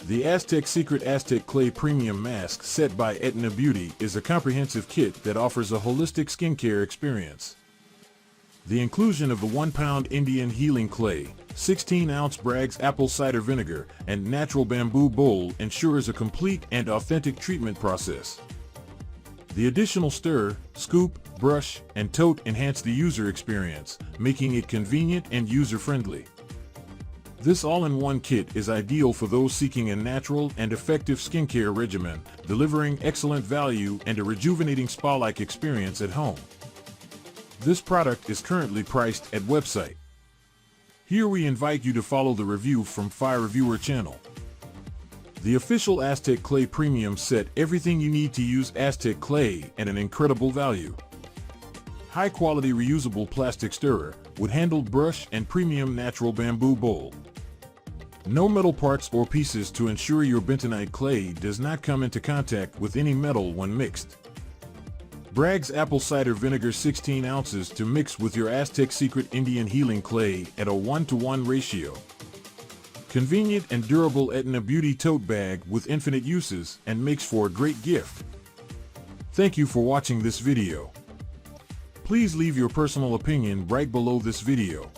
The Aztec Secret Aztec Clay Premium Mask set by Etana Beauty is a comprehensive kit that offers a holistic skincare experience. The inclusion of the 1-pound Indian healing clay, 16-ounce Bragg's apple cider vinegar, and natural bamboo bowl ensures a complete and authentic treatment process. The additional stir, scoop, brush, and tote enhance the user experience, making it convenient and user-friendly. This all-in-one kit is ideal for those seeking a natural and effective skincare regimen, delivering excellent value and a rejuvenating spa-like experience at home. This product is currently priced at website. Here we invite you to follow the review from Fire Reviewer channel. The official Aztec Clay Premium set everything you need to use Aztec Clay at an incredible value. High-quality reusable plastic stirrer, wood-handled brush and premium natural bamboo bowl. No metal parts or pieces to ensure your bentonite clay does not come into contact with any metal when mixed. Bragg's apple cider vinegar 16 ounces to mix with your Aztec Secret Indian healing clay at a 1:1 ratio. Convenient and durable Etana Beauty tote bag with infinite uses and makes for a great gift. Thank you for watching this video. Please leave your personal opinion right below this video.